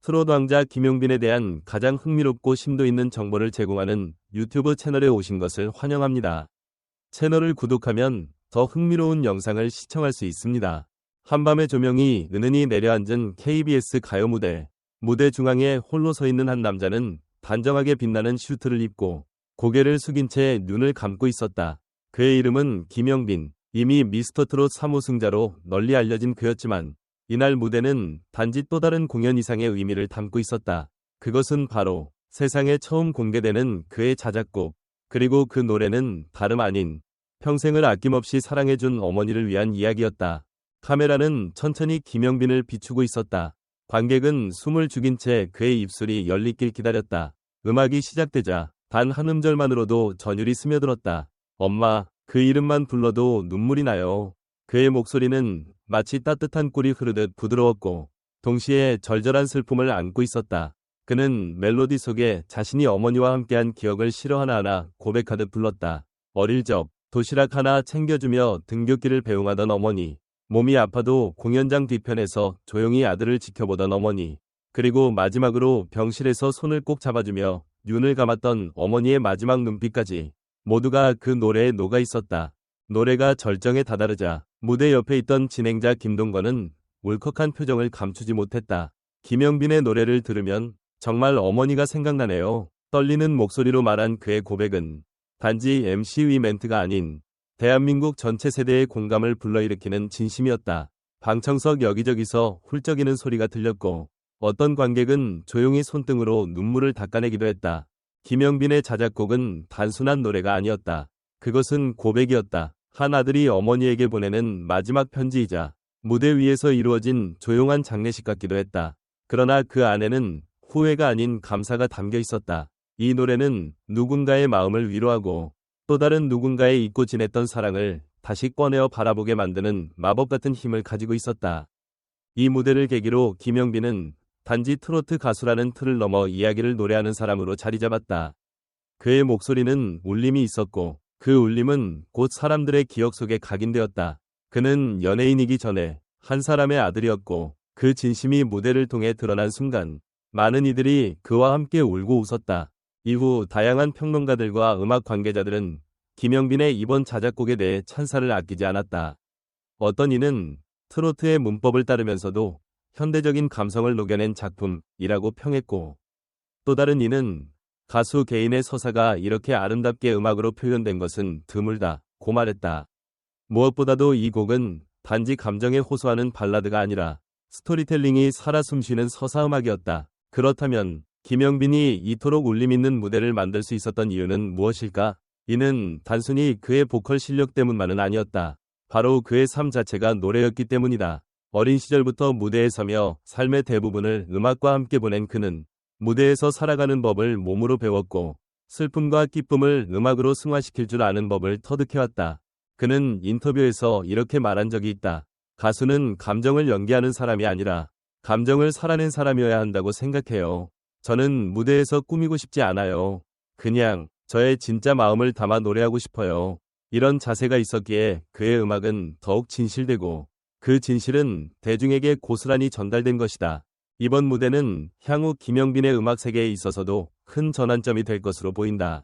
트롯 왕자 김용빈에 대한 가장 흥미롭고 심도 있는 정보를 제공하는 유튜브 채널에 오신 것을 환영합니다. 채널을 구독하면 더 흥미로운 영상을 시청할 수 있습니다. 한밤의 조명이 은은히 내려앉은 KBS 가요 무대. 무대 중앙에 홀로 서 있는 한 남자는 단정하게 빛나는 슈트를 입고 고개를 숙인 채 눈을 감고 있었다. 그의 이름은 김용빈. 이미 미스터트롯 3우승자로 널리 알려진 그였지만 이날 무대는 단지 또 다른 공연 이상의 의미를 담고 있었다. 그것은 바로 세상에 처음 공개되는 그의 자작곡, 그리고 그 노래는 다름 아닌 평생을 아낌없이 사랑해준 어머니를 위한 이야기였다. 카메라는 천천히 김용빈을 비추고 있었다. 관객은 숨을 죽인 채 그의 입술이 열리길 기다렸다. 음악이 시작되자 단 한 음절만으로도 전율이 스며들었다. 엄마, 그 이름만 불러도 눈물이 나요. 그의 목소리는 마치 따뜻한 꿀이 흐르듯 부드러웠고 동시에 절절한 슬픔을 안고 있었다. 그는 멜로디 속에 자신이 어머니와 함께한 기억을 실어 하나하나 고백하듯 불렀다. 어릴 적 도시락 하나 챙겨주며 등굣길을 배웅하던 어머니, 몸이 아파도 공연장 뒤편에서 조용히 아들을 지켜보던 어머니, 그리고 마지막으로 병실에서 손을 꼭 잡아주며 눈을 감았던 어머니의 마지막 눈빛까지 모두가 그 노래에 녹아 있었다. 노래가 절정에 다다르자 무대 옆에 있던 진행자 김동건은 울컥한 표정을 감추지 못했다. 김용빈의 노래를 들으면 정말 어머니가 생각나네요. 떨리는 목소리로 말한 그의 고백은 단지 MC 멘트가 아닌 대한민국 전체 세대의 공감을 불러일으키는 진심이었다. 방청석 여기저기서 훌쩍이는 소리가 들렸고 어떤 관객은 조용히 손등으로 눈물을 닦아내기도 했다. 김용빈의 자작곡은 단순한 노래가 아니었다. 그것은 고백이었다. 한 아들이 어머니에게 보내는 마지막 편지이자 무대 위에서 이루어진 조용한 장례식 같기도 했다. 그러나 그 안에는 후회가 아닌 감사가 담겨 있었다. 이 노래는 누군가의 마음을 위로하고 또 다른 누군가의 잊고 지냈던 사랑을 다시 꺼내어 바라보게 만드는 마법 같은 힘을 가지고 있었다. 이 무대를 계기로 김용빈은 단지 트로트 가수라는 틀을 넘어 이야기를 노래하는 사람으로 자리 잡았다. 그의 목소리는 울림이 있었고 그 울림은 곧 사람들의 기억 속에 각인되었다. 그는 연예인이기 전에 한 사람의 아들이었고 그 진심이 무대를 통해 드러난 순간 많은 이들이 그와 함께 울고 웃었다. 이후 다양한 평론가들과 음악 관계자들은 김용빈의 이번 자작곡에 대해 찬사를 아끼지 않았다. 어떤 이는 트로트의 문법을 따르면서도 현대적인 감성을 녹여낸 작품이라고 평했고 또 다른 이는 가수 개인의 서사가 이렇게 아름답게 음악으로 표현된 것은 드물다고 말했다. 무엇보다도 이 곡은 단지 감정에 호소하는 발라드가 아니라 스토리텔링이 살아 숨쉬는 서사음악이었다. 그렇다면 김용빈이 이토록 울림 있는 무대를 만들 수 있었던 이유는 무엇일까? 이는 단순히 그의 보컬 실력 때문만은 아니었다. 바로 그의 삶 자체가 노래였기 때문이다. 어린 시절부터 무대에 서며 삶의 대부분을 음악과 함께 보낸 그는 무대에서 살아가는 법을 몸으로 배웠고 슬픔과 기쁨을 음악으로 승화시킬 줄 아는 법을 터득해왔다. 그는 인터뷰에서 이렇게 말한 적이 있다. 가수는 감정을 연기하는 사람이 아니라 감정을 살아낸 사람이어야 한다고 생각해요. 저는 무대에서 꾸미고 싶지 않아요. 그냥 저의 진짜 마음을 담아 노래하고 싶어요. 이런 자세가 있었기에 그의 음악은 더욱 진실되고 그 진실은 대중에게 고스란히 전달된 것이다. 이번 무대는 향후 김용빈의 음악 세계에 있어서도 큰 전환점이 될 것으로 보인다.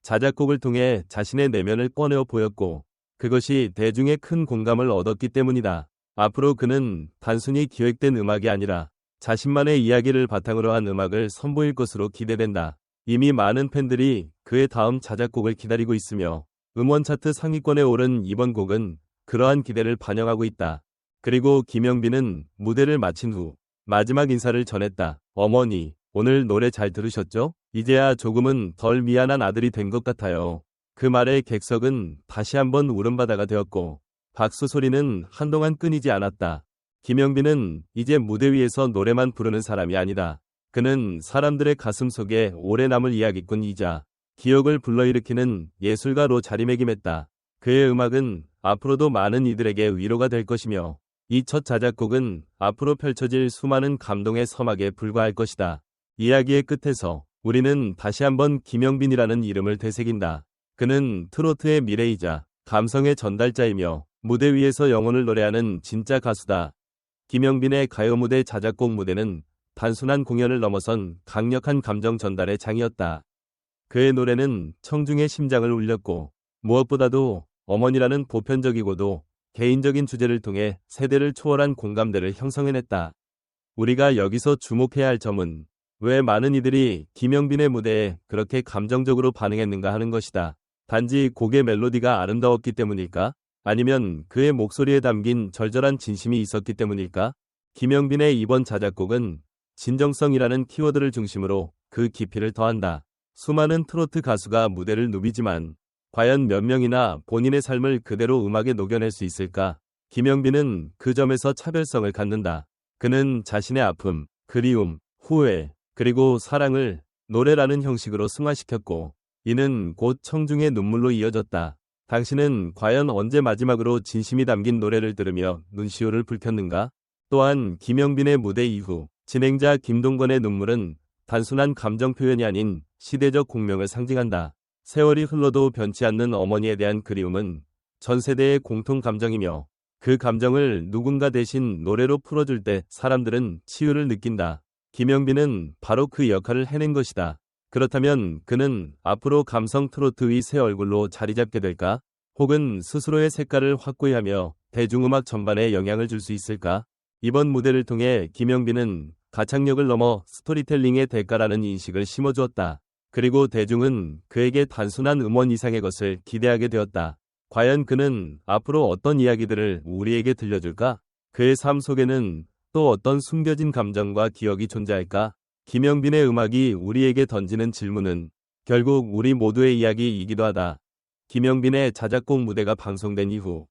자작곡을 통해 자신의 내면을 꺼내어 보였고 그것이 대중의 큰 공감을 얻었기 때문이다. 앞으로 그는 단순히 기획된 음악이 아니라 자신만의 이야기를 바탕으로 한 음악을 선보일 것으로 기대된다. 이미 많은 팬들이 그의 다음 자작곡을 기다리고 있으며 음원 차트 상위권에 오른 이번 곡은 그러한 기대를 반영하고 있다. 그리고 김용빈은 무대를 마친 후 마지막 인사를 전했다. 어머니, 오늘 노래 잘 들으셨죠? 이제야 조금은 덜 미안한 아들이 된 것 같아요. 그 말에 객석은 다시 한번 울음바다가 되었고 박수 소리는 한동안 끊이지 않았다. 김용빈은 이제 무대 위에서 노래만 부르는 사람이 아니다. 그는 사람들의 가슴 속에 오래 남을 이야기꾼이자 기억을 불러일으키는 예술가로 자리매김했다. 그의 음악은 앞으로도 많은 이들에게 위로가 될 것이며 이 첫 자작곡은 앞으로 펼쳐질 수많은 감동의 서막에 불과할 것이다. 이야기의 끝에서 우리는 다시 한번 김용빈이라는 이름을 되새긴다. 그는 트로트의 미래이자 감성의 전달자이며 무대 위에서 영혼을 노래하는 진짜 가수다. 김용빈의 가요 무대 자작곡 무대는 단순한 공연을 넘어선 강력한 감정 전달의 장이었다. 그의 노래는 청중의 심장을 울렸고 무엇보다도 어머니라는 보편적이고도 개인적인 주제를 통해 세대를 초월한 공감대를 형성해냈다. 우리가 여기서 주목해야 할 점은 왜 많은 이들이 김영빈의 무대에 그렇게 감정적으로 반응했는가 하는 것이다. 단지 곡의 멜로디가 아름다웠기 때문일까? 아니면 그의 목소리에 담긴 절절한 진심이 있었기 때문일까? 김영빈의 이번 자작곡은 진정성이라는 키워드를 중심으로 그 깊이를 더한다. 수많은 트로트 가수가 무대를 누비지만 과연 몇 명이나 본인의 삶을 그대로 음악에 녹여낼 수 있을까? 김영빈은 그 점에서 차별성을 갖는다. 그는 자신의 아픔, 그리움, 후회, 그리고 사랑을 노래라는 형식으로 승화시켰고 이는 곧 청중의 눈물로 이어졌다. 당신은 과연 언제 마지막으로 진심이 담긴 노래를 들으며 눈시울을 붉혔는가? 또한 김영빈의 무대 이후 진행자 김동건의 눈물은 단순한 감정 표현이 아닌 시대적 공명을 상징한다. 세월이 흘러도 변치 않는 어머니에 대한 그리움은 전 세대의 공통 감정이며 그 감정을 누군가 대신 노래로 풀어줄 때 사람들은 치유를 느낀다. 김영빈은 바로 그 역할을 해낸 것이다. 그렇다면 그는 앞으로 감성 트로트의 새 얼굴로 자리 잡게 될까? 혹은 스스로의 색깔을 확고히 하며 대중음악 전반에 영향을 줄 수 있을까? 이번 무대를 통해 김영빈은 가창력을 넘어 스토리텔링의 대가라는 인식을 심어주었다. 그리고 대중은 그에게 단순한 음원 이상의 것을 기대하게 되었다. 과연 그는 앞으로 어떤 이야기들을 우리에게 들려줄까? 그의 삶 속에는 또 어떤 숨겨진 감정과 기억이 존재할까? 김영빈의 음악이 우리에게 던지는 질문은 결국 우리 모두의 이야기이기도 하다. 김영빈의 자작곡 무대가 방송된 이후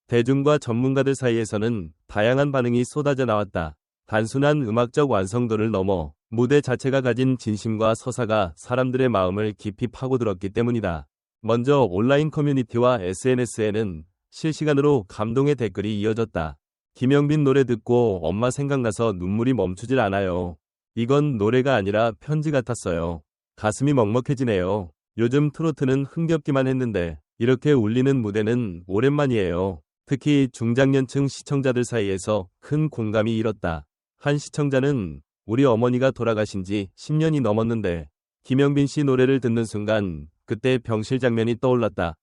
대중과 전문가들 사이에서는 다양한 반응이 쏟아져 나왔다. 단순한 음악적 완성도를 넘어 무대 자체가 가진 진심과 서사가 사람들의 마음을 깊이 파고들었기 때문이다. 먼저 온라인 커뮤니티와 SNS에는 실시간으로 감동의 댓글이 이어졌다. 김영빈 노래 듣고 엄마 생각나서 눈물이 멈추질 않아요. 이건 노래가 아니라 편지 같았어요. 가슴이 먹먹해지네요. 요즘 트로트는 흥겹기만 했는데 이렇게 울리는 무대는 오랜만이에요. 특히 중장년층 시청자들 사이에서 큰 공감이 일었다. 한 시청자는 우리 어머니가 돌아가신 지 10년이 넘었는데 김영빈 씨 노래를 듣는 순간 그때 병실 장면이 떠올랐다.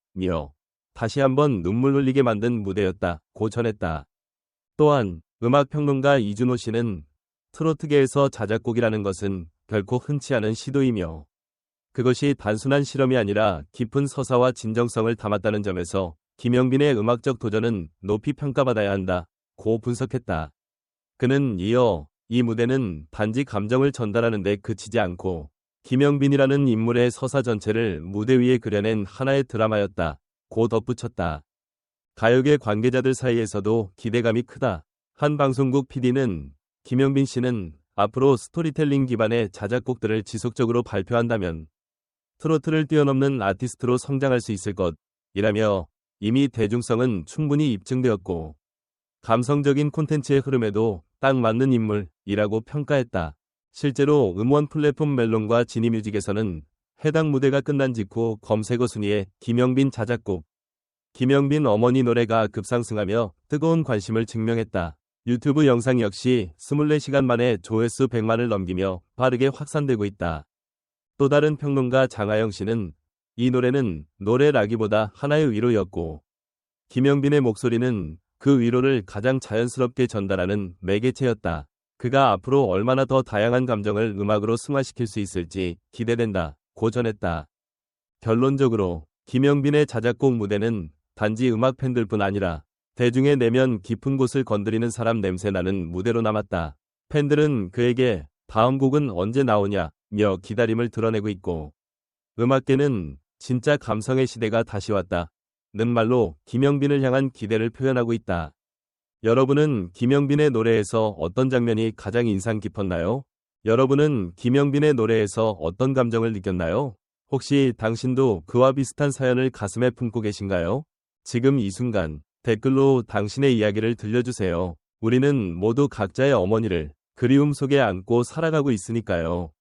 다시 한번 눈물 흘리게 만든 무대였다고 전했다. 또한 음악평론가 이준호 씨는 트로트계에서 자작곡이라는 것은 결코 흔치 않은 시도이며 그것이 단순한 실험이 아니라 깊은 서사와 진정성을 담았다는 점에서 김영빈의 음악적 도전은 높이 평가받아야 한다고 분석했다. 그는 이어 이 무대는 단지 감정을 전달하는 데 그치지 않고 김영빈이라는 인물의 서사 전체를 무대 위에 그려낸 하나의 드라마였다고 덧붙였다. 가요계 관계자들 사이에서도 기대감이 크다. 한 방송국 PD는 김영빈 씨는 앞으로 스토리텔링 기반의 자작곡들을 지속적으로 발표한다면 트로트를 뛰어넘는 아티스트로 성장할 수 있을 것이라며 이미 대중성은 충분히 입증되었고 감성적인 콘텐츠의 흐름에도 딱 맞는 인물이라고 평가했다. 실제로 음원 플랫폼 멜론과 지니뮤직에서는 해당 무대가 끝난 직후 검색어 순위에 김영빈 자작곡, 김영빈 어머니 노래가 급상승하며 뜨거운 관심을 증명했다. 유튜브 영상 역시 24시간 만에 조회수 100만을 넘기며 빠르게 확산되고 있다. 또 다른 평론가 장하영 씨는 이 노래는 노래라기보다 하나의 위로였고 김영빈의 목소리는 그 위로를 가장 자연스럽게 전달하는 매개체였다. 그가 앞으로 얼마나 더 다양한 감정을 음악으로 승화시킬 수 있을지 기대된다고 전했다. 결론적으로 김영빈의 자작곡 무대는 단지 음악 팬들뿐 아니라 대중의 내면 깊은 곳을 건드리는 사람 냄새나는 무대로 남았다. 팬들은 그에게 다음 곡은 언제 나오냐며 기다림을 드러내고 있고 음악계는 진짜 감성의 시대가 다시 왔다는 말로 김영빈을 향한 기대를 표현하고 있다. 여러분은 김영빈의 노래에서 어떤 장면이 가장 인상 깊었나요? 여러분은 김영빈의 노래에서 어떤 감정을 느꼈나요? 혹시 당신도 그와 비슷한 사연을 가슴에 품고 계신가요? 지금 이 순간 댓글로 당신의 이야기를 들려주세요. 우리는 모두 각자의 어머니를 그리움 속에 안고 살아가고 있으니까요.